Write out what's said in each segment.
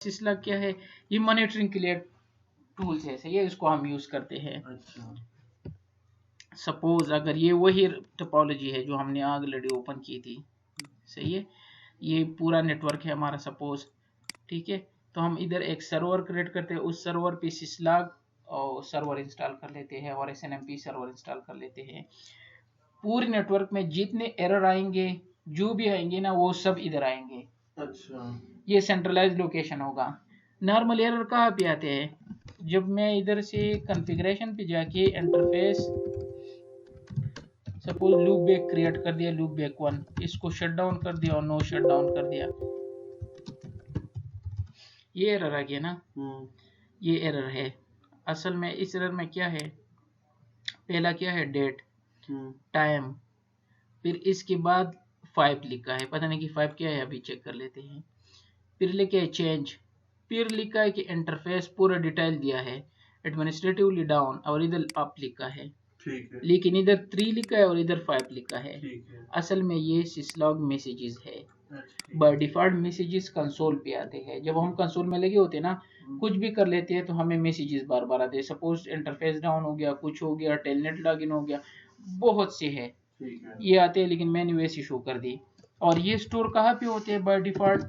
सिस्लॉग क्या है? ये मॉनिटरिंग के लिए टूल्स है, सही है, इसको हम यूज करते हैं। अच्छा, सपोज अगर ये वही टोपोलॉजी है जो हमने ऑलरेडी ओपन की थी, सही है, ये पूरा नेटवर्क है हमारा सपोज, ठीक है, तो हम इधर एक सर्वर क्रिएट करते हैं, उस सर्वर पे सिस्लॉग और सर्वर इंस्टॉल कर लेते हैं और SNMP सर्वर इंस्टॉल कर लेते हैं। पूरे नेटवर्क में जितने एरर आएंगे, जो भी आएंगे ना, वो सब इधर आएंगे। अच्छा, ये सेंट्रलाइज लोकेशन होगा। नॉर्मल एरर कहाँ पे आते हैं? जब मैं इधर से कॉन्फ़िगरेशन पे जाके interface suppose loop back create कर दिया, लूप बैक 1, इसको शट डाउन कर दिया और नो शट डाउन कर दिया, ये एरर आ गया ना, ये एरर है। असल में इस एरर में क्या है? पहला क्या है? डेट, टाइम, फिर इसके बाद 5 लिखा है, पता नहीं कि 5 क्या है, अभी चेक कर लेते हैं। फिर लिखा है चेंज, फिर लिखा है कि इंटरफेस पूरा डिटेल दिया है, एडमिनिस्ट्रेटिवली डाउन, और इधर अप लिखा है, ठीक है, लेकिन इधर 3 लिखा है और इधर 5 लिखा है। ठीक है, असल में ये सिस्लॉग मैसेजेस है। अच्छा, बाय डिफॉल्ट मैसेजेस कंसोल पे आते हैं। जब हम कंसोल में लगे होते हैं ना, कुछ भी कर लेते हैं तो हमें मैसेजेस बार बार आते हैं। सपोज इंटरफेस डाउन हो गया, कुछ हो गया, टेलनेट लॉगिन हो गया, बहुत से है, ठीक है, ये आते हैं, लेकिन मैंने वैसे शो कर दी। और ये स्टोर कहाँ पे होते हैं? By default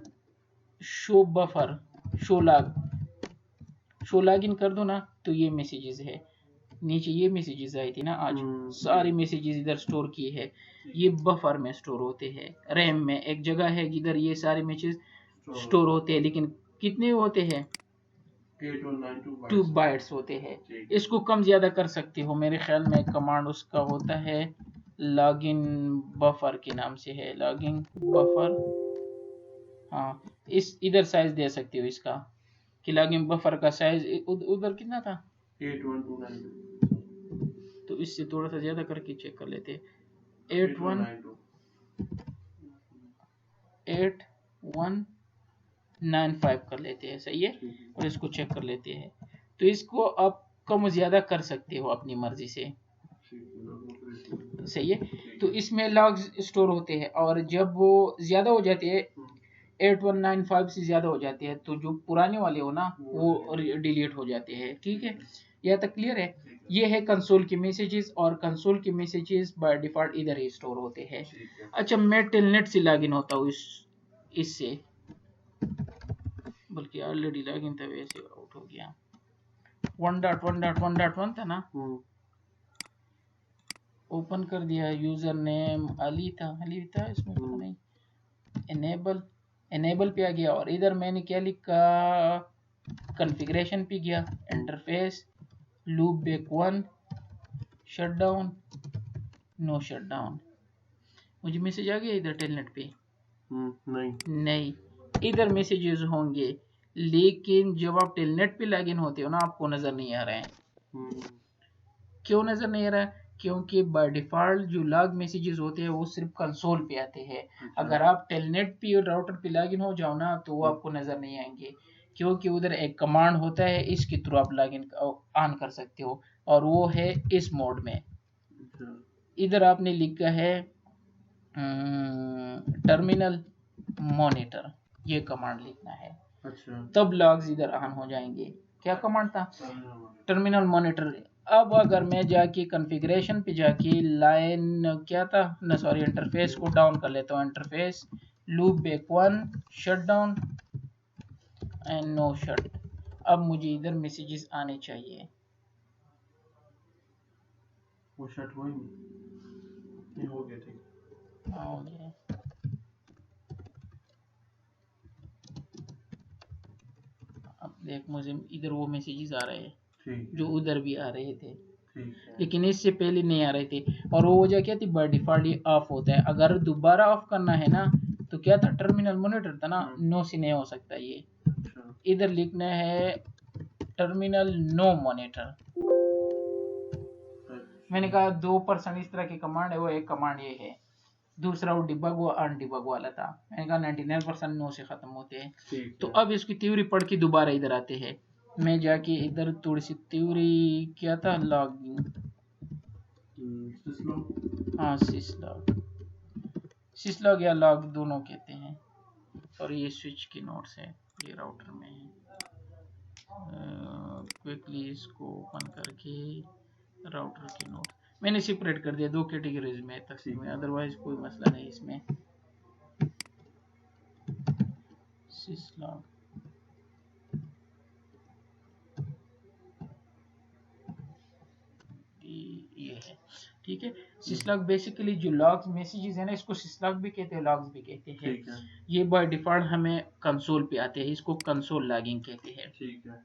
show buffer, show log in कर दो ना, तो ये मैसेजेस है। नीचे ये मैसेजेस आई थी ना आज, सारे मैसेजेस इधर स्टोर किए हैं, ये बफर में स्टोर होते हैं। रैम में एक जगह है जिधर ये सारे मैसेज स्टोर होते हैं, लेकिन कितने होते हैं? 2 बाइट्स होते हैं। इसको कम ज्यादा कर सकते हो, मेरे ख्याल में कमांड उसका होता है लॉगिन बफर के नाम से है, लॉगिन बफर। हाँ, इस इधर साइज दे सकते हो इसका, कि लॉगिन बफर का साइज उधर कितना था? 8129, तो इससे थोड़ा सा ज्यादा करके चेक कर लेते हैं। 8195 कर लेते हैं, सही है, और इसको चेक कर लेते हैं। तो इसको आप कम ज्यादा कर सकते हो अपनी मर्जी से, सही है। तो इसमें लॉग स्टोर होते हैं, और जब वो ज्यादा हो जाते हैं, 8195 से ज्यादा हो जाते हैं, तो जो पुराने वाले हो ना, वो डिलीट हो जाते हैं, ठीक है। यह तक क्लियर है? ये है कंसोल के मैसेजेस, और कंसोल के मैसेजेस बाय डिफॉल्ट इधर ही स्टोर होते हैं। अच्छा, मैं टेलनेट से लॉगिन होता हूँ इससे, बल्कि ऑलरेडी लॉगिन था, वैसे आउट हो गया। 1.1.1.1 था ना, ओपन कर दिया, यूजर नेम अली था इसमें, पता नहीं, एनेबल पे आ गया, और इधर मैंने क्या लिखा? कॉन्फ़िगरेशन पे गया, interface loop back 1, shut down, no shut down. मुझे मैसेज आ गया इधर टेलनेट पे? नहीं, इधर मैसेजेस होंगे, लेकिन जब आप टेलनेट पे लॉगिन होते हो ना, आपको नजर नहीं आ रहा है। क्यों नजर नहीं आ रहा है? क्योंकि बाय डिफॉल्ट जो लॉग मैसेजेस होते हैं वो सिर्फ कंसोल पे आते हैं। अगर आप टेलनेट पे और राउटर पे लॉगिन हो जाओ ना, तो वो आपको नजर नहीं आएंगे, क्योंकि उधर एक कमांड होता है, इसके थ्रू आप लॉगिन ऑन कर सकते हो, और वो है इस मोड में। इधर आपने लिखा है टर्मिनल मॉनिटर, ये कमांड लिखना है, अच्छा, तब लॉग्स इधर ऑन हो जाएंगे। क्या कमांड था? Terminal monitor. अब अगर मैं जाके कॉन्फ़िगरेशन पे जाके लाइन क्या था ना, सॉरी, इंटरफेस को डाउन कर लेता हूँ, interface loop back 1, shut down and no shut. अब मुझे इधर मैसेजेस आने चाहिए, वो शट हो ही नहीं, हो गया, ठीक, हो गया। अब देख, मुझे इधर वो मैसेजेस आ रहे हैं जो उधर भी आ रहे थे, लेकिन इससे पहले नहीं आ रहे थे, और वो वजह क्या थी? बाय डिफॉल्ट ये ऑफ होता है। अगर दोबारा ऑफ करना है ना, तो क्या था? टर्मिनल मॉनिटर था ना, नो से नहीं हो सकता ये। इधर लिखना है टर्मिनल नो मॉनिटर। मैंने कहा 2% इस तरह की कमांड है, वो एक कमांड ये है, दूसरा वो डिबग वो अनडिबग वाला था। मैंने कहा 99% नो से खत्म होते हैं। तो अब इसकी थ्योरी पढ़ के दोबारा इधर आते हैं। मैं जाके इधर थोड़ी सी थ्योरी क्या था, लॉगिंग, हाँ, सिस्लॉग या लॉग दोनों कहते हैं, और ये स्विच की नोट्स है। ये राउटर में है। क्विकली इसको ओपन करके राउटर के नोड मैंने सेपरेट कर दिया 2 कैटेगरीज में तकसीम में, अदरवाइज कोई मसला नहीं इसमें। सिस्लॉग ये है, ठीक है। सिस्लॉग बेसिकली जो लॉग्स मैसेजेस है ना, इसको सिस्लॉग भी कहते हैं, लॉग्स भी कहते हैं। ये बाय डिफॉल्ट हमें कंसोल पे आते हैं, इसको कंसोल लॉगिंग कहते हैं। ठीक है।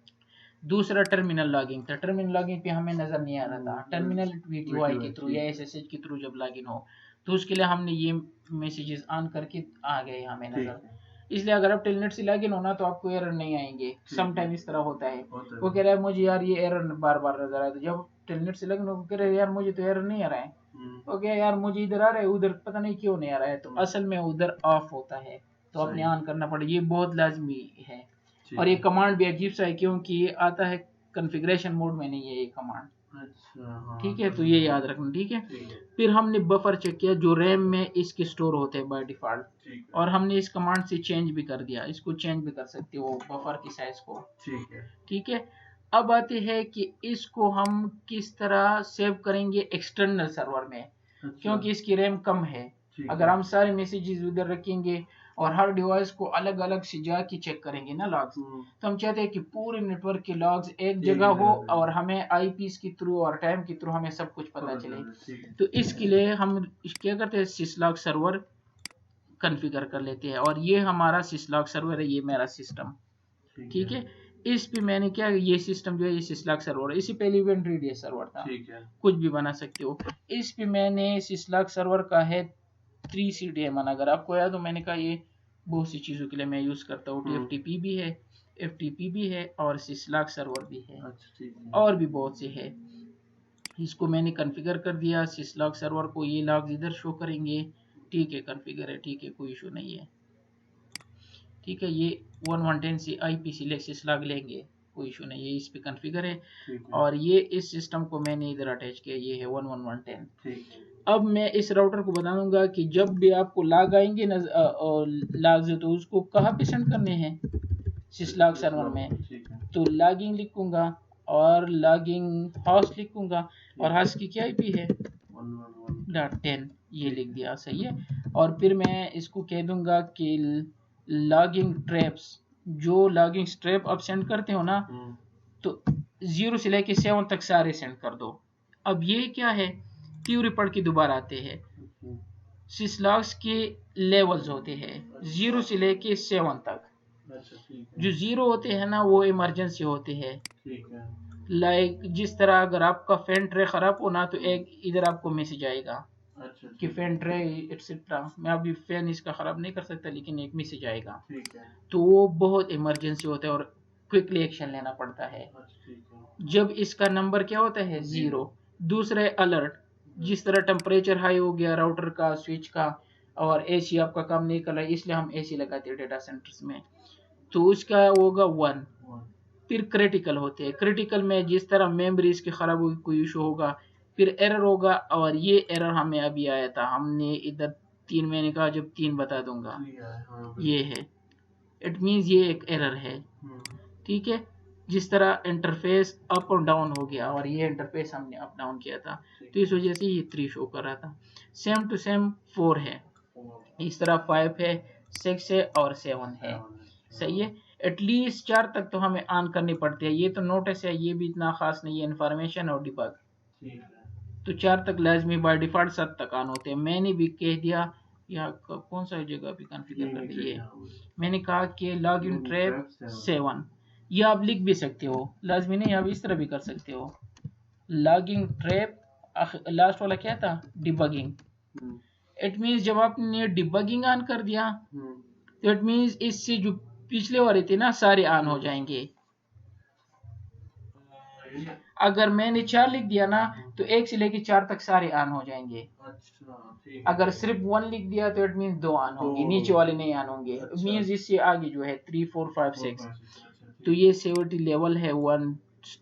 दूसरा टर्मिनल लॉगिंग था, टर्मिनल लॉगिंग पे हमें नजर नहीं आ रहा था। टर्मिनल वीटीवाई के थ्रू या एसएसएच के थ्रू जब लॉगिन हो तो उसके लिए हमने ये मैसेजेस ऑन करके आ गए हमें नजर। इसलिए अगर आप टेलनेट से लॉगिन होना तो आपको एरर नहीं आएंगे। सम टाइम इस तरह होता है, वो कह रहा है मुझे यार ये एरर बार बार नजर आया, तो जब टेलनेट से लॉगिन हो कह रहे यार मुझे तो एरर नहीं आ रहा है, ओके यार मुझे इधर आ रहा है उधर पता नहीं क्यों नहीं आ रहा है, तो असल में उधर ऑफ होता है, तो अपने ऑन करना पड़ेगा। ये बहुत लाजमी है। और ये कमांड भी अजीब सा है क्योंकि ये आता है कॉन्फ़िगरेशन मोड में नहीं है ये कमांड। अच्छा, ठीक है, तो ये याद रखना, ठीक है। फिर हमने बफर चेक किया जो रैम में इसके स्टोर होते हैं बाय डिफॉल्ट, और हमने इस कमांड से चेंज भी कर दिया, इसको चेंज भी कर सकते हो बफर की साइज को, ठीक है। अब आते हैं कि इसको हम किस तरह सेव करेंगे एक्सटर्नल सर्वर में। अच्छा। क्योंकि इसकी रैम कम है, अगर हम सारे मैसेजेस उधर रखेंगे और हर डिवाइस को अलग अलग से जाके चेक करेंगे ना लॉग्स, तो हम चाहते हैं कि पूरे नेटवर्क के लॉग्स एक जगह हो और हमें आईपीस के थ्रू और टाइम के थ्रू हमें सब कुछ पता चले। तो इसके लिए हम क्या करते हैं, सिस्लॉग सर्वर कॉन्फ़िगर कर लेते हैं, और ये हमारा सिस्लॉग सर्वर है, ये मेरा सिस्टम, ठीक है। इस पे मैंने क्या, ये सिस्टम जो है ये सिस्लॉग सर्वर है, इसी पहले इवेंट रेडियस सर्वर था, ठीक है, कुछ भी बना सकते हो। इस पे मैंने सिस्लॉग सर्वर का है 3CDMN, अगर आपको याद हो मैंने कहा ये बहुत सी चीज़ों के लिए मैं यूज़ करता हूँ। TFTP भी है, FTP भी है और सिस्लॉग सर्वर भी है। अच्छा, और भी बहुत से है। इसको मैंने कॉन्फ़िगर कर दिया सिस्लॉग सर्वर को, ये लॉग्स इधर शो करेंगे, ठीक है, कॉन्फ़िगर है, ठीक है, कोई इशू नहीं है, ठीक है। ये 1110 से IP सिलेक्ट सिस्लॉग लेंगे, कोई इशू नहीं है, इस पे कॉन्फ़िगर है। और ये इस सिस्टम को मैंने इधर अटैच किया, ये है 11110। अब मैं इस राउटर को बता दूंगा कि जब भी आपको लॉग आएंगे लॉग्स तो उसको कहाँ पे सेंड करने हैं, सिस्लॉग सर्वर में। तो लॉगिंग लिखूंगा और लॉगिंग हॉस्ट लिखूंगा, और हॉस्ट की क्या आईपी है 111.10, ये लिख दिया, सही है। और फिर मैं इसको कह दूंगा कि लॉगिंग ट्रैप्स, जो लॉगिंग ट्रैप आप सेंड करते हो ना, तो 0 से लेके 7 तक सारे सेंड कर दो। अब ये क्या है, थ्योरी पढ़ के दोबारा आते हैं। सिस्लॉग्स के लेवल्स होते हैं 0 से लेके 7 तक। जो 0 होते हैं ना वो इमरजेंसी होते हैं, लाइक जिस तरह अगर आपका फैन ट्रे खराब हो ना, तो एक इधर आपको मैसेज आएगा कि फैन ट्रे एटसेट्रा, मैं अभी फैन इसका खराब नहीं कर सकता लेकिन एक मैसेज आएगा, तो वो बहुत इमरजेंसी होता है और क्विकली एक्शन लेना पड़ता है। जब इसका नंबर क्या होता है 0। दूसरा अलर्ट, जिस तरह टेम्परेचर हाई हो गया राउटर का, स्विच का, और एसी आपका काम नहीं कर रहा है, इसलिए हम एसी लगाते हैं डेटा सेंटर्स में, तो उसका होगा 1। फिर क्रिटिकल होते हैं, क्रिटिकल में जिस तरह मेमोरी इसकी खराब होगी, कोई इशू होगा, फिर एरर होगा, और ये एरर हमें अभी आया था, हमने इधर 3 महीने का जब 3 बता दूंगा, ये है, इट मीन्स ये एक एरर है, ठीक है। जिस तरह इंटरफेस अप और डाउन हो गया, और ये इंटरफेस हमने अप डाउन किया था, तो इस वजह से ये 3 शो कर रहा था। सेम टू सेम 4 है, इस तरह 5 है, 6 है और 7 है, सही है। एटलीस्ट 4 तक तो हमें ऑन करनी पड़ती है। ये तो नोटिस है, ये भी इतना खास नहीं है, इन्फॉर्मेशन और डिबग, तो 4 तक लाजमी, बाय डिफॉल्ट 7 तक ऑन होते हैं। मैंने भी कह दिया, या कौन सा जगह भी कॉन्फ़िगर कर दिया, मैंने कहा कि लॉग इन ट्रैप 7, ये आप लिख भी सकते हो, लाजमी नहीं, आप इस तरह भी कर सकते हो। लॉगिंग ट्रैप लास्ट वाला क्या था, डिबगिंग। इट मींस जब आपने डिबगिंग ऑन कर दिया तो इट मींस इससे जो पिछले वाले थे ना सारे ऑन हो जाएंगे। अगर मैंने 4 लिख दिया ना तो 1 से लेके 4 तक सारे ऑन हो जाएंगे। अगर सिर्फ 1 लिख दिया तो इट मींस 2 ऑन होंगे, नीचे वाले नहीं ऑन होंगे। मींस इससे आगे जो है 3 4 5 6, तो ये सेवेटी लेवल है 1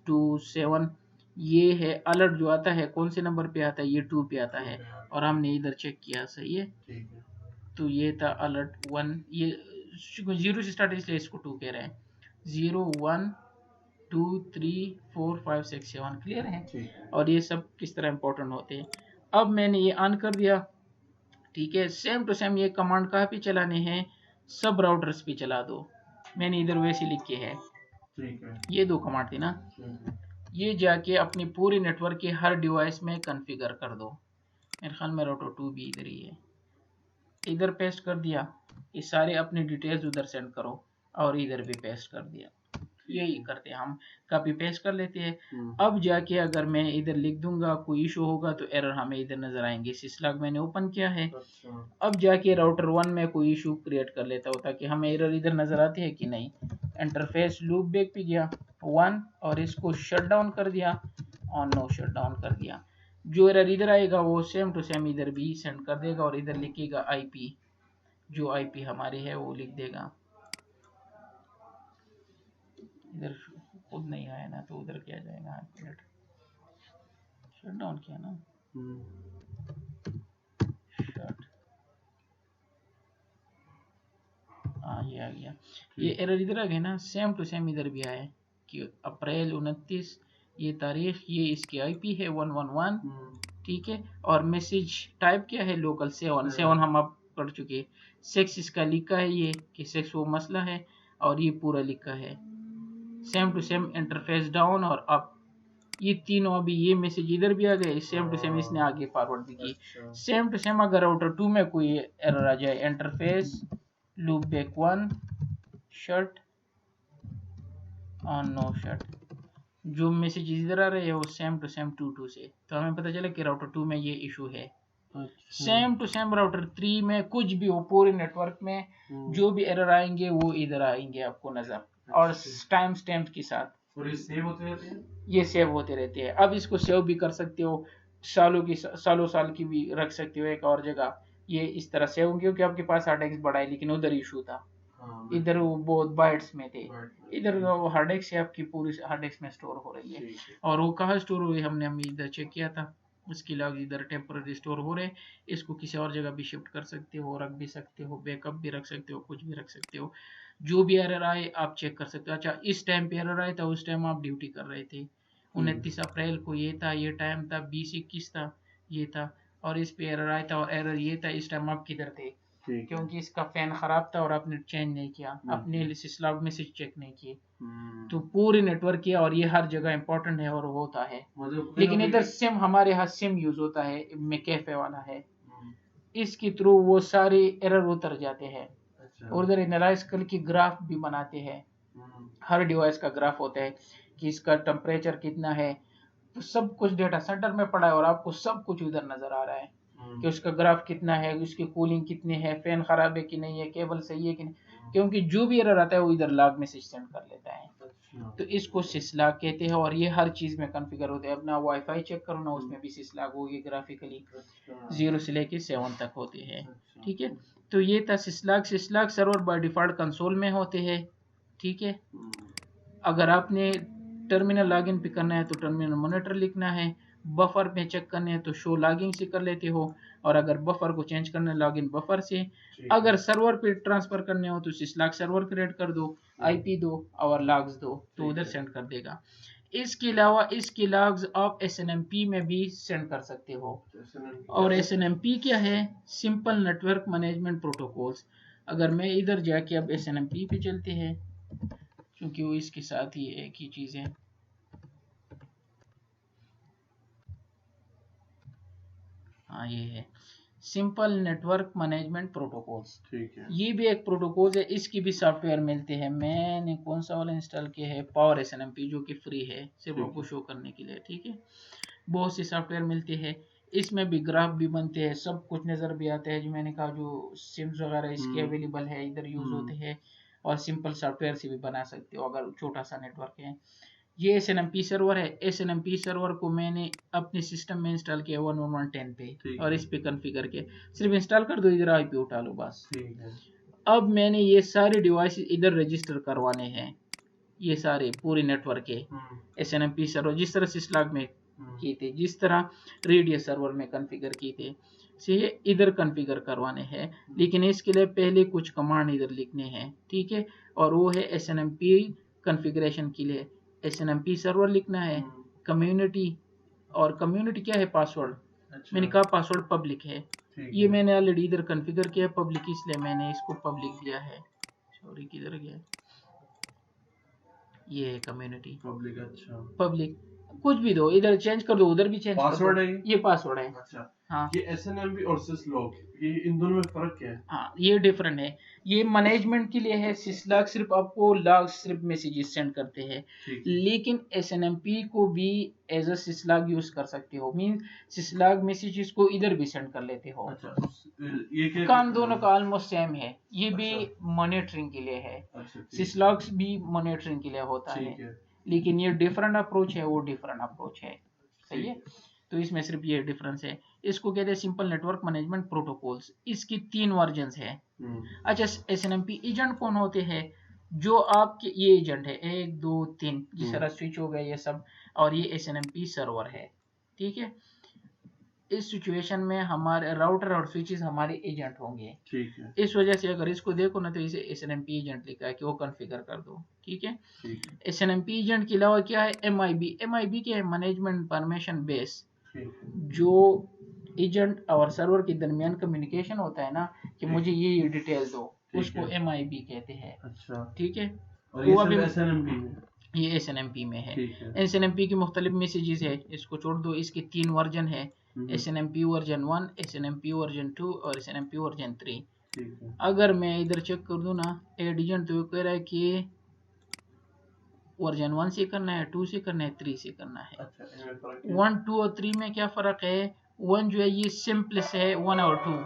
2 7। ये है अलर्ट जो आता है, कौन से नंबर पे आता है, ये 2 पे आता है, और हमने इधर चेक किया, सही है। तो ये था अलर्ट 1, ये 0 से स्टार्ट इसलिए इसको 2 कह रहे हैं। 0 1 2 3 4 5 6 7 क्लियर है। और ये सब किस तरह इंपॉर्टेंट होते हैं। अब मैंने ये ऑन कर दिया, ठीक है। सेम टू सेम ये कमांड कहाँ पे चलाने हैं, सब राउटर्स पे चला दो। मैंने इधर वैसे लिखे है, ठीक है। ये दो कमांड थी ना, ये जाके अपनी पूरी नेटवर्क के हर डिवाइस में कॉन्फ़िगर कर दो। मेरे ख्याल में राउटर 2 भी इधर ही है, इधर पेस्ट कर दिया। ये सारे अपनी डिटेल्स उधर सेंड करो और इधर भी पेस्ट कर दिया। यही करते हैं हम, कॉपी पेस्ट कर लेते हैं। अब जाके अगर मैं इधर लिख दूंगा कोई इशू होगा तो एरर हमें इधर नजर आएंगे। सिस्लॉग मैंने ओपन किया है। अब जाके राउटर 1 में कोई इशू क्रिएट कर लेता हूँ ताकि हमें एरर इधर नजर आती है कि नहीं। इंटरफेस लूप बैक पे गया 1 और इसको शट डाउन कर दिया, ऑन नो शट डाउन कर दिया। जो एरर इधर आएगा वो सेम टू सेम इधर भी सेंड कर देगा और इधर लिखेगा आईपी, जो आईपी हमारी है वो लिख देगा। इधर खुद नहीं आया ना तो उधर क्या जाएगा, शट डाउन किया ना, शट, हाँ ये आ गया। ये एरर इधर आ गया ना, सेम टू सेम इधर भी आया कि अप्रैल 29 ये तारीख, ये इसकी आईपी है 111, ठीक है। और मैसेज टाइप क्या है, लोकल 7 हम अब कर चुके। सेक्स इसका लिखा है ये कि सेक्स वो मसला है और ये पूरा लिखा है। Same to same interface down और अप, ये तीनों अभी ये मैसेज इधर भी आ गए। सेम टू सेम इसने आगे फॉरवर्ड भी की। सेम टू सेम अगर राउटर 2 में कोई एरर आ जाए, interface loop back 1 shut on no shut, जो मैसेज इधर आ रहे हैं वो सेम टू सेम 2 से, तो हमें पता चला कि राउटर 2 में ये इशू है। सेम टू सेम राउटर 3 में कुछ भी हो, पूरे नेटवर्क में जो भी एरर आएंगे वो इधर आएंगे आपको नजर, और टाइम स्टैम्प के साथ। और ये सेव होते रहते हैं, ये सेव होते रहते हैं। अब इसको सेव भी कर सकते हो, सालों साल की भी रख सकते हो एक और जगह। ये इस तरह सेव होंगे क्योंकि आपके पास हार्ड डिस्क बड़ा है, लेकिन उधर इशू था। इधर वो बहुत बाइट्स में थे, इधर हार्ड डिस्क से आपकी पूरी हार्ड डिस्क में स्टोर हो रही है। और वो कहाँ स्टोर हुई हमने इधर चेक किया था, उसके लॉग इधर टेम्पररी स्टोर हो रहे। इसको किसी और जगह भी शिफ्ट कर सकते हो, रख भी सकते हो, बैकअप भी रख सकते हो, कुछ भी रख सकते हो। जो भी एरर आए आप चेक कर सकते हो। अच्छा, इस टाइम पे एरर आया था, उस टाइम आप ड्यूटी कर रहे थे, 29 अप्रैल को ये था, ये टाइम था, 20-21 था, ये था, और इस पे एरर आया था और एरर ये था। इस टाइम आप किधर थे, क्योंकि इसका फैन खराब था और आपने चेंज नहीं किया, अपने सिस्लॉग में से चेक नहीं किए। तो पूरे नेटवर्क किया और ये हर जगह इंपॉर्टेंट है और होता है। लेकिन इधर सिम, हमारे यहाँ सिम यूज होता है, कैफे वाला है, इसके थ्रू वो सारे एरर उतर जाते हैं। और उधर एनालाइज की ग्राफ भी बनाते हैं, हर डिवाइस का ग्राफ होता है कि इसका टेम्परेचर कितना है, तो सब कुछ डेटा सेंटर में पड़ा है और आपको सब कुछ उधर नजर आ रहा है कि उसका ग्राफ कितना है, उसकी कूलिंग कितनी है, फैन खराब है कि नहीं है, केबल सही है कि नहीं, क्योंकि जो भी एरर आता है वो इधर लॉग मैसेज सेंड कर लेता है। तो इसको सिस्लॉग कहते हैं और ये हर चीज में कॉन्फ़िगर होते हैं। अपना वाईफाई चेक करो ना, उसमें भी सिस्लॉग होगी, ग्राफिकली 0 से लेके 7 तक होते हैं, ठीक है। तो ये था सिस्लॉग। सिस्लॉग सर्वर बाय डिफॉल्ट कंसोल में होते हैं, ठीक है। अगर आपने टर्मिनल लॉगिन पे करना है तो टर्मिनल मॉनिटर लिखना है, बफर में चेक करने हैं तो शो लॉगिंग से कर लेते हो, और अगर बफर को चेंज करना है लॉगिन बफर से। अगर सर्वर पे ट्रांसफर करने हो तो सिस्लॉग सर्वर क्रिएट कर दो, आईपी दो और लॉग्स दो, तो उधर सेंड कर देगा। इसके अलावा इसके लॉग्स आप SNMP में भी सेंड कर सकते हो। और SNMP क्या है, सिंपल नेटवर्क मैनेजमेंट प्रोटोकॉल्स। अगर मैं इधर जाके अब SNMP पे चलते हैं, क्योंकि वो इसके साथ ही एक ही चीज है। हाँ ये है सिंपल नेटवर्क मैनेजमेंट प्रोटोकॉल्स, ठीक है। ये भी एक प्रोटोकॉल है, इसकी भी सॉफ्टवेयर मिलते हैं। मैंने कौन सा वाला इंस्टॉल किया है, पावर SNMP, जो कि फ्री है, सिर्फ आपको शो करने के लिए, ठीक है। बहुत से सॉफ्टवेयर मिलते हैं, इसमें भी ग्राफ भी बनते हैं, सब कुछ नजर भी आता है। जो मैंने कहा, जो सिम्स वगैरह इसके अवेलेबल है, इधर यूज होते हैं, और सिंपल सॉफ्टवेयर से भी बना सकते हो अगर छोटा सा नेटवर्क है। ये SNMP सर्वर है। SNMP सर्वर को मैंने अपने सिस्टम में इंस्टॉल किया 11110 पे, और इस पे कॉन्फ़िगर किया। सिर्फ इंस्टॉल कर दो, इधर आईपी उठा लो बस। अब मैंने ये सारे डिवाइस इधर रजिस्टर करवाने हैं, ये सारे पूरे नेटवर्क के SNMP सर्वर, जिस तरह सिस्लॉग में किए थे, जिस तरह रेडियस सर्वर में कॉन्फ़िगर किए थे, से इधर कॉन्फ़िगर करवाने हैं, लेकिन इसके लिए पहले कुछ कमांड इधर लिखने हैं, ठीक है। और वो है SNMP कॉन्फ़िगरेशन के लिए SNMP सर्वर लिखना है, कम्युनिटी, और कम्युनिटी क्या है, पासवर्ड। मैंने कहा पासवर्ड पब्लिक है, ये मैंने ऑलरेडी इधर कॉन्फ़िगर किया पब्लिक, इसलिए मैंने इसको पब्लिक दिया है। सॉरी किधर गया, ये है कम्युनिटी पब्लिक। अच्छा, पब्लिक कुछ भी दो, इधर चेंज कर दो, उधर भी चेंज पासवर्ड कर है दो, ये पासवर्ड है। अच्छा, हाँ ये SNMP और Syslog, ये इन दोनों में फर्क क्या है? हाँ, ये डिफरेंट है, ये मैनेजमेंट के लिए है। सिस्लॉग सिर्फ आपको लॉग सिर्फ मैसेजेस सेंड करते हैं, लेकिन SNMP को भी एज अ सिस्लॉग यूज कर सकते हो, मीन सिस्लॉग मैसेजेस को इधर भी सेंड कर लेते हो। अच्छा, ये क्या काम दोनों का ऑलमोस्ट सेम है, ये भी मॉनिटरिंग के लिए है, सिस्लॉग्स भी मॉनिटरिंग के लिए होता है, लेकिन ये डिफरेंट अप्रोच है, वो डिफरेंट अप्रोच है, सही है। तो इसमें सिर्फ ये डिफरेंस है। इसको कहते हैं सिंपल नेटवर्क मैनेजमेंट प्रोटोकॉल्स, इसकी 3 वर्जन्स है। अच्छा, SNMP एजेंट कौन होते हैं, जो आपके ये एजेंट है 1 2 3, जिस तरह स्विच हो गए ये सब, और ये SNMP सर्वर है, ठीक है। इस सिचुएशन में हमारे राउटर और स्विचेस हमारे एजेंट होंगे, ठीक है। इस वजह से अगर इसको देखो ना तो इसे SNMP एजेंट लिखा है कि वो कॉन्फ़िगर कर दो, ठीक है। SNMP एजेंट के अलावा क्या है, MIB क्या है, मैनेजमेंट परमिशन बेस, जो एजेंट और सर्वर के दरमियान कम्युनिकेशन होता है ना, कि मुझे ये डिटेल दो, उसको MIB कहते हैं, अच्छा, ठीक है। और ये सब SNMP में, ये SNMP में है। SNMP की मुख्तलिफ मैसेजेस है, इसको छोड़ दो, इसके 3 वर्जन है, SNMP वर्जन 1, SNMP वर्जन 2 और SNMP वर्जन 3। अगर मैं इधर चेक कर दूं ना एजेंट, तो कह रहा है कि वर्जन 1 से करना है, 2 से करना है, 3 से करना है। 1 2 और 3 में क्या फर्क है, 1 जो है ये सिंपलेस्ट है, 1 और 2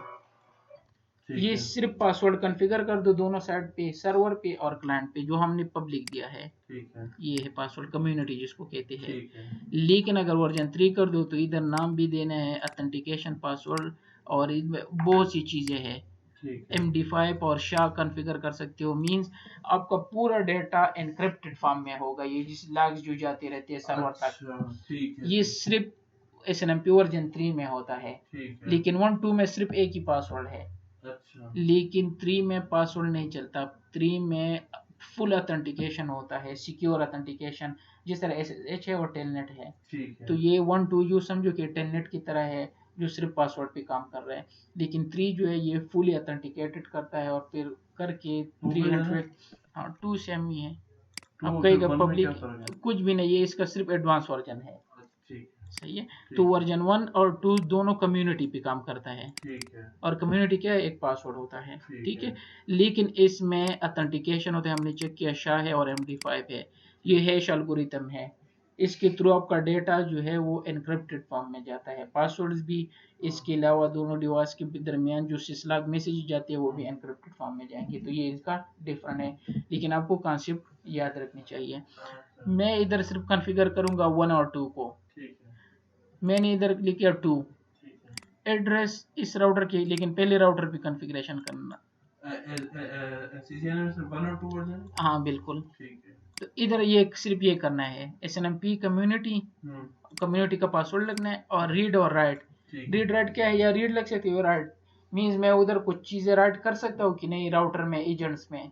ये सिर्फ पासवर्ड कॉन्फ़िगर कर दो दोनों साइड पे, सर्वर पे और क्लाइंट पे, जो हमने पब्लिक दिया है, ये है पासवर्ड कम्युनिटी जिसको कहते हैं। लेकिन अगर वर्जन 3 कर दो तो इधर नाम भी देना है, ऑथेंटिकेशन पासवर्ड, और इसमें बहुत सी चीजें हैं, MD5 और SHA कॉन्फ़िगर कर सकते हो, मींस आपका पूरा डेटा एनक्रिप्टेड फॉर्म में होगा, ये जिस लॉग्स जो जाते रहते हैं सर्वर तक, ये सिर्फ SNMP वर्जन 3 में होता है, लेकिन 1 2 में सिर्फ एक ही पासवर्ड है। अच्छा। लेकिन 3 में पासवर्ड नहीं चलता, 3 में फुल ऑथेंटिकेशन होता है, सिक्योर ऑथेंटिकेशन, जिस तरह SSH है और टेलनेट है, तो ये 1 2 जो समझो कि टेलनेट की तरह है, जो सिर्फ पासवर्ड पे काम कर रहा है, लेकिन 3 जो है ये फुली ऑथेंटिकेटेड करता है, और फिर करके 300, हाँ 2 सेम ही है। अब कहेगा पब्लिक, कुछ भी नहीं है, इसका सिर्फ एडवांस वर्जन है, सही है। तो वर्जन 1 और 2 दोनों कम्युनिटी पे काम करता है, और कम्युनिटी क्या है, एक पासवर्ड होता है, ठीक है। लेकिन इसमें ऑथेंटिकेशन होता है, हमने चेक किया, SHA है और MD5 है, ये हैश एल्गोरिथम है, इसके थ्रू आपका डेटा जो है वो एनक्रिप्टेड फॉर्म में जाता है, पासवर्ड्स भी। इसके अलावा दोनों डिवाइस के दरमियान जो सिस्लॉग मैसेज जाते हैं वो भी एनक्रिप्टेड फॉर्म में जाएंगे, तो ये इसका डिफरेंट है, लेकिन आपको कॉन्सेप्ट याद रखनी चाहिए। मैं इधर सिर्फ कॉन्फ़िगर करूंगा 1 और 2 को, मैंने इधर लिखा 2 एड्रेस इस राउटर की, लेकिन पहले राउटर पे कॉन्फ़िगरेशन करना, हाँ बिल्कुल, तो इधर ये सिर्फ ये करना है, SNMP कम्युनिटी का पासवर्ड लगना है, और रीड और राइट। रीड राइट क्या है, या रीड लग सकती है, राइट मीन्स मैं उधर कुछ चीजें राइट कर सकता हूँ कि नहीं राउटर में, एजेंट्स में,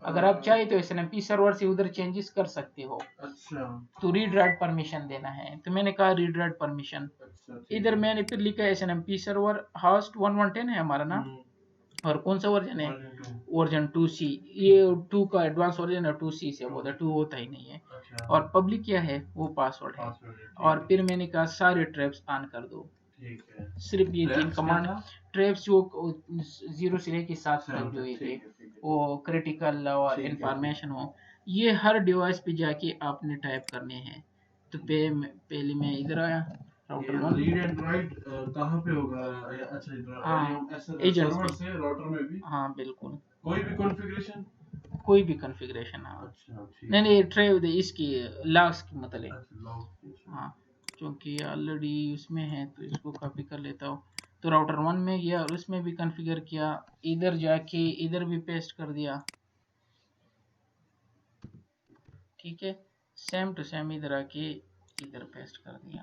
अगर आप चाहे तो SNMP सर्वर से उधर चेंजेस कर सकते हो। अच्छा, तो रीड राइट परमिशन देना है, तो मैंने कहा रीड राइट परमिशन। अच्छा, इधर मैंने फिर लिखा है SNMP सर्वर होस्ट 1110 है हमारा ना, और कौन सा वर्जन है, वर्जन 2C, ये 2 का एडवांस वर्जन है, 2C से होता है, 2 होता ही नहीं है। अच्छा। और पब्लिक क्या है, वो पासवर्ड है, और फिर मैंने कहा सारे ट्रैप्स ऑन कर दो, सिर्फ ये 3 कमांड, ट्रैप्स जो 0 से लेके 7 तक जो ये वो क्रिटिकल और इंफॉर्मेशन हो, ये हर डिवाइस पे जाके आपने टाइप करने हैं। तो पहले मैं इधर आया, राउटर 1, रीड एंड राइट कहाँ पे होगा, अच्छा इधर, हाँ सर्वर से राउटर में भी, हाँ बिल्कुल, कोई भी कॉन्फ़िगरेशन, हाँ अच्छा, नहीं ट्रेव इसकी लॉग्स की मतलब, अच्छा, हाँ क्योंकि ऑलरेडी उसमें है तो इसको कॉपी कर लेता हूँ। तो राउटर 1 में गया और उसमें भी कॉन्फ़िगर किया, इधर जाके इधर भी पेस्ट कर दिया, ठीक है, सेम टू सेम इधर आके इधर पेस्ट कर दिया,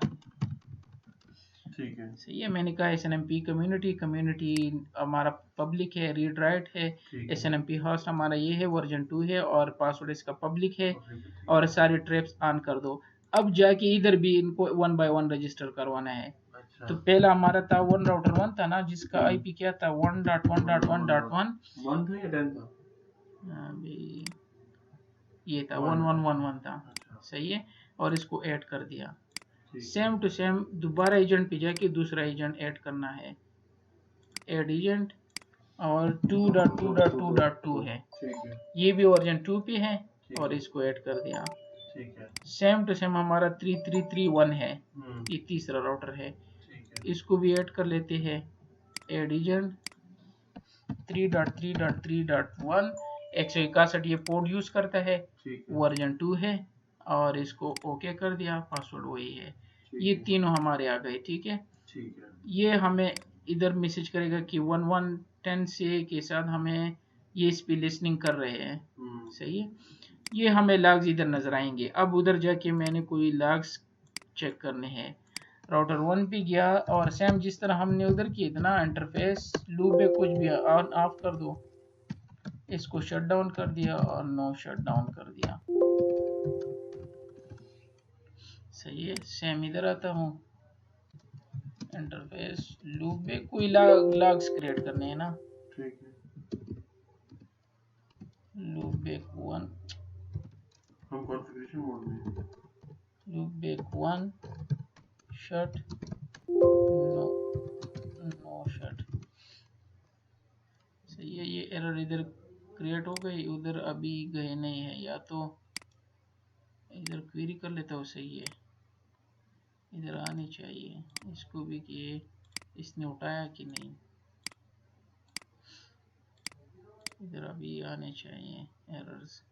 ठीक है। सही है, मैंने कहा SNMP कम्युनिटी हमारा पब्लिक है, रीड राइट है, SNMP होस्ट हमारा ये है, वर्जन 2 है और पासवर्ड इसका पब्लिक है और सारे ट्रैप्स ऑन कर दो। अब जाके इधर भी इनको 1 बाय 1 रजिस्टर करवाना है। अच्छा। तो पहला हमारा था 1 राउटर 1 था ना, जिसका IP क्या था 1.1.1.1 1 था या 10 था? अभी ये था 1111 था। अच्छा। सही है, और इसको ऐड कर दिया। सेम टू सेम दोबारा एजेंट पे जाके दूसरा एजेंट ऐड करना है, ऐड एजेंट और 2.2.2.2 है, ये भी वर्जन 2 पे है और इसको ऐड कर दिया। सेम टू सेम हमारा 3331 है, ये तीसरा राउटर है, इसको भी ऐड कर लेते हैं, ऐड एजेंट 3.3.3.1 161 ये पोर्ट यूज करता है, वर्जन 2 है और इसको ओके कर दिया, पासवर्ड वही है। ये तीनों हमारे आ गए। ठीक है, ये हमें इधर मैसेज करेगा कि 1110 से के साथ हमें ये इस पे लिसनिंग कर रहे हैं। सही है, ये हमें लॉग्स इधर नजर आएंगे। अब उधर जाके मैंने कोई लॉग्स चेक करने हैं, राउटर 1 पे गया और सेम जिस तरह हमने उधर किया था ना, इंटरफेस लूप पे कुछ भी ऑन ऑफ कर दो, इसको शट डाउन कर दिया और नो शट डाउन कर दिया। सही है, सेम इधर आता हूँ, इंटरफेस लूप पे कोई लॉग्स क्रिएट करने हैं ना, ठीक है, लूप बैक 1, हम कॉन्फ़िगरेशन मोड में, loop back 1 shut no shut. सही है, ये एरर इधर क्रिएट हो गई, उधर अभी गए नहीं है, या तो इधर क्वेरी कर लेता हूँ। सही है, इधर आनी चाहिए, इसको भी कि इसने उठाया कि नहीं, इधर अभी आने चाहिए एरर्स।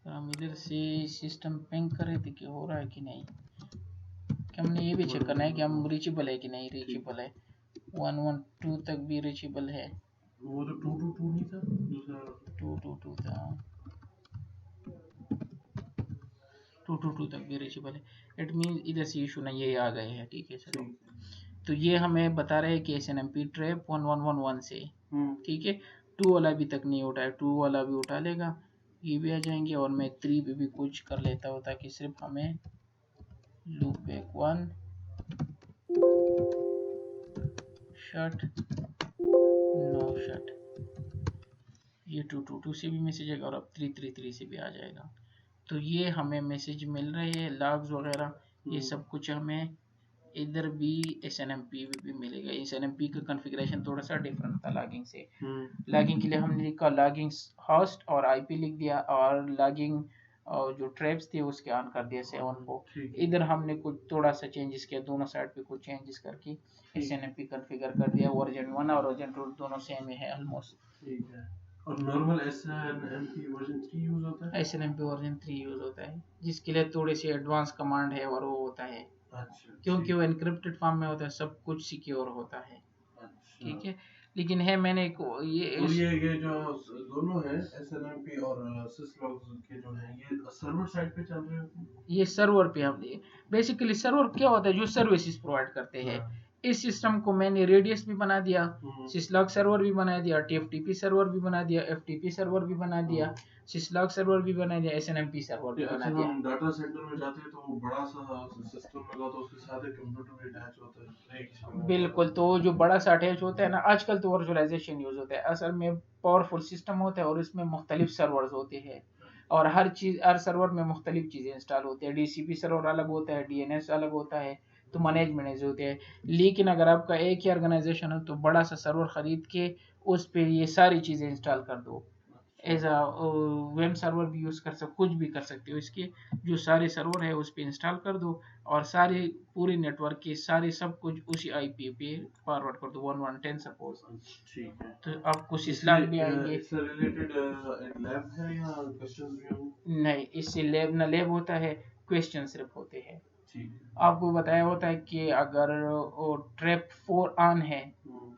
हम इधर से सिस्टम पिंग कर रहे थे कि हो रहा है कि नहीं, कि हमने ये भी चेक करना है कि हम रीचेबल है कि नहीं। रीचेबल है, 112 तक भी रीचेबल है। वो तो 222 नहीं था, दूसरा 222 था, 222 तक भी रीचेबल है। इट मीन इधर से इशू नहीं, ये आ गए हैं। ठीक है, चलो। तो ये हमें बता रहे हैं कि SNMP ट्रैप 1111 से। ठीक है, 2 वाला अभी तक नहीं उठाया, 2 वाला भी उठा लेगा, ये भी आ जाएंगे। और मैं 3 पे भी कुछ कर लेता हूँ ताकि सिर्फ हमें loop back 1 shut no shut, ये 222 से भी मैसेज आएगा और अब 333 से भी आ जाएगा। तो ये हमें मैसेज मिल रहे हैं, लॉग्स वगैरह, ये सब कुछ हमें इधर भी SNMP भी मिलेगा। SNMP का कॉन्फ़िगरेशन थोड़ा सा डिफरेंट था लॉगिंग से। लॉगिंग के लिए हमने लिखा लॉगिंग होस्ट और IP लिख दिया, और लॉगिंग और जो ट्रैप्स थे उसके ऑन कर दिया 7 को। इधर हमने कुछ थोड़ा सा चेंजेस किया, दोनों साइड पे कुछ चेंजेस करके SNMP कॉन्फ़िगर कर दिया। वर्जन 1 और वर्जन 2 दोनों सेम है ऑलमोस्ट। ठीक है, और नॉर्मल SNMP वर्जन 3 यूज होता है? SNMP वर्जन 3 यूज होता है, जिसके लिए थोड़े से एडवांस कमांड है और वो होता है। अच्छा, क्योंकि वो एनक्रिप्टेड फॉर्म में होता है, सब कुछ सिक्योर होता है। अच्छा। ठीक है, लेकिन है मैंने एक ये जो दोनों है SNMP और Syslog के जो है, ये सर्वर साइड पे चल रहे हैं? ये सर्वर पे हम बेसिकली सर्वर क्या होता है, जो सर्विसेज प्रोवाइड करते हैं। इस सिस्टम को मैंने रेडियस भी बना दिया, सिस्लॉग सर्वर भी बना दिया, TFTP सर्वर भी बना दिया, FTP सर्वर भी बना दिया, सिस्लॉग सर्वर भी बना दिया, SNMP सर्वर भी बना दिया। हम डाटा सेंटर में जाते हैं तो वो बड़ा सा सिस्टम लगा, तो उसके साथ एक कंप्यूटर भी अटैच होता है। बिल्कुल, तो जो बड़ा सा अटैच होता है ना, आजकल तो वर्चुअलाइजेशन यूज होता है, असल में पावरफुल सिस्टम होता है और इसमें मुख्तलिफ सर्वर्स होते हैं और हर सर्वर में मुख्तलिफ चीज़ें इंस्टॉल होती है। DCP सर्वर अलग होता है, DNS अलग होता है, तो मैनेजमेंट होते हैं। लेकिन अगर आपका एक ही ऑर्गेनाइजेशन हो तो बड़ा सा सर्वर खरीद के उस पर ये सारी चीज़ें इंस्टॉल कर दो। एज अ वेब सर्वर भी यूज़ कर सकते, कुछ भी कर सकते हो। इसके जो सारे सर्वर है उस पर इंस्टॉल कर दो और सारे पूरे नेटवर्क के सारे सब कुछ उसी IP पे फॉरवर्ड कर दो, 1110 सपोज। ठीक है, तो आपको सिस्लॉग भी आएंगे। इससे रिलेटेड लैब है या क्वेश्चंस भी होंगे? नहीं, इससे लैब ना लैब होता है, क्वेश्चन सिर्फ होते हैं। ठीक है, आपको बताया होता है कि अगर ट्रैप 4 ऑन है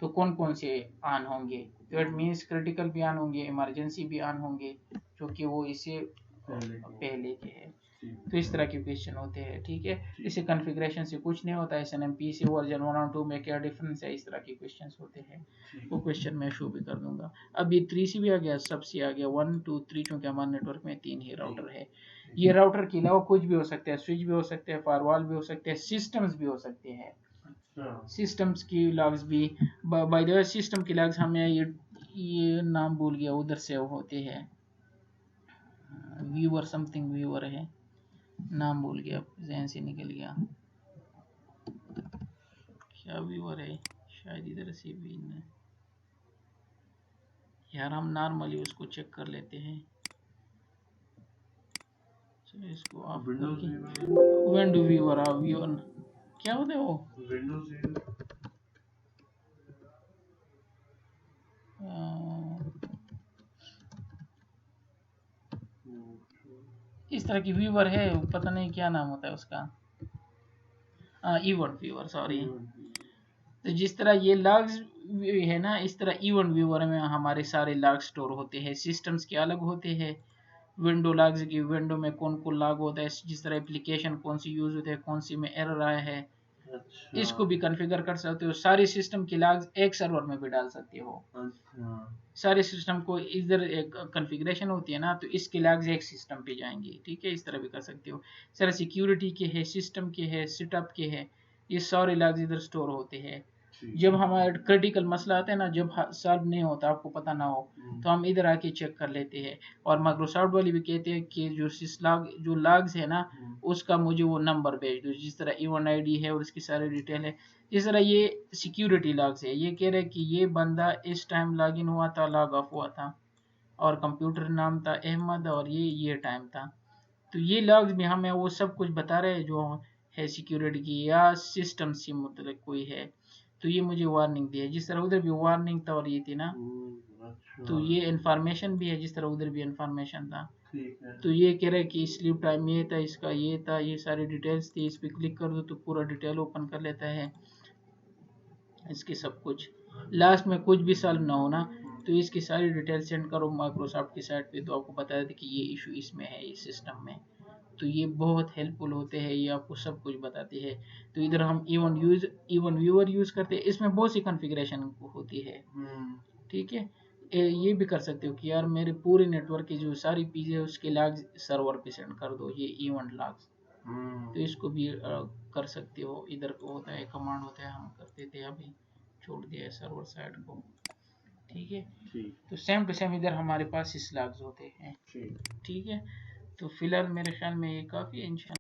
तो कौन कौन से ऑन होंगे, तो इट मीन्स क्रिटिकल भी ऑन होंगे, इमरजेंसी भी ऑन होंगे, क्योंकि वो इससे पहले के हैं। तो इस तरह के क्वेश्चन होते हैं। ठीक है, इसे कॉन्फ़िगरेशन से कुछ नहीं होता है, SNMP से वर्जन 1 और 2 में क्या डिफरेंस है, इस तरह के क्वेश्चन होते हैं। वो क्वेश्चन मैं शो भी कर दूंगा। अब ये 3C भी आ गया, सबसे आ गया 1 2 3, चूंकि हमारे नेटवर्क में 3 ही राउटर है। ये राउटर के अलावा कुछ भी हो सकता है, स्विच भी हो सकते हैं, फायरवॉल भी हो सकते हैं, सिस्टम्स भी हो सकते हैं। सिस्टम्स की लॉग्स भी, बाय द वे सिस्टम की लॉग्स हमें ये नाम भूल गया, उधर से होते हैं, व्यूअर समथिंग व्यूअर है, नाम भूल गया, जहन से निकल गया, क्या व्यूअर है, शायद इधर से भी नहीं। यार हम नॉर्मली उसको चेक कर लेते हैं। चलो इसको ऑफ करके विंडो व्यूअर, व्यूअर क्या होता है वो, इस तरह की व्यूअर है, पता नहीं क्या नाम होता है उसका, इवेंट व्यूअर, सॉरी। तो जिस तरह ये लॉग्स है ना, इस तरह इवेंट व्यूअर में हमारे सारे लॉग स्टोर होते हैं। सिस्टम्स के अलग होते हैं, विंडो लॉग्स की विंडो में कौन कौन लॉग होता है, जिस तरह एप्लीकेशन कौन सी यूज होते हैं, कौन सी में एरर आया है, इसको भी कॉन्फ़िगर कर सकते हो। सारे सिस्टम की लॉग्स एक सर्वर में भी डाल सकते हो। सारे सिस्टम को इधर एक कॉन्फ़िगरेशन होती है ना, तो इसके लॉग्स एक सिस्टम पे जाएंगे। ठीक है, इस तरह भी कर सकते हो। सारे सिक्योरिटी के है, सिस्टम के है, सेटअप के है, ये सारे लॉग्स इधर स्टोर होते हैं। जब हमारा क्रिटिकल मसला आता है ना, जब सॉल्व नहीं होता, आपको पता ना हो, तो हम इधर आके चेक कर लेते हैं। और माइक्रोसॉफ्ट वाले भी कहते हैं कि जो सिस्लॉग जो लॉग्स है ना, उसका मुझे वो नंबर भेज दो, जिस तरह इवन आईडी है और इसकी सारी डिटेल है। जिस तरह ये सिक्योरिटी लॉग्स है, ये कह रहे हैं कि ये बंदा इस टाइम लॉग इन हुआ था, लॉग ऑफ हुआ था, और कंप्यूटर नाम था अहमद, और ये टाइम था। तो ये लॉग्स भी हमें वो सब कुछ बता रहे हैं जो है सिक्योरिटी की, या सिस्टम से मतलब कोई है। तो ये मुझे वार्निंग दी है, जिस तरह उधर भी वार्निंग था और ये थी ना, तो ये इंफॉर्मेशन भी है, जिस तरह उधर भी इंफॉर्मेशन था। तो ये कह रहे हैं कि स्लीप टाइम ये था, इसका ये था, ये सारी डिटेल्स थी, इस पर क्लिक कर दो तो पूरा डिटेल ओपन कर लेता है इसके सब कुछ। लास्ट में कुछ भी सॉल्व ना होना, तो इसकी सारी डिटेल सेंड करो माइक्रोसॉफ्ट की साइट पे, तो आपको बताया था कि ये इशू इसमें है, इस सिस्टम में। तो ये बहुत हेल्पफुल होते हैं, ये आपको सब कुछ बताते हैं। तो इधर हम इवन व्यूअर यूज करते हैं, इसमें बहुत सी कॉन्फ़िगरेशन होती है। ठीक है, ये भी कर सकते हो कि यार मेरे पूरे नेटवर्क की जो सारी चीजें है उसके लॉग्स सर्वर पे सेंड कर दो, ये इवेंट लॉग्स। तो इसको भी कर सकते हो। इधर को होता है कमांड होता है, हम करते थे, अभी छोड़ दिया है सर्वर साइड को। ठीक है, तो सेम टू सेम इधर हमारे पास सिस्लॉग्स होते हैं। ठीक है, तो फिलहाल मेरे ख्याल में ये काफ़ी है।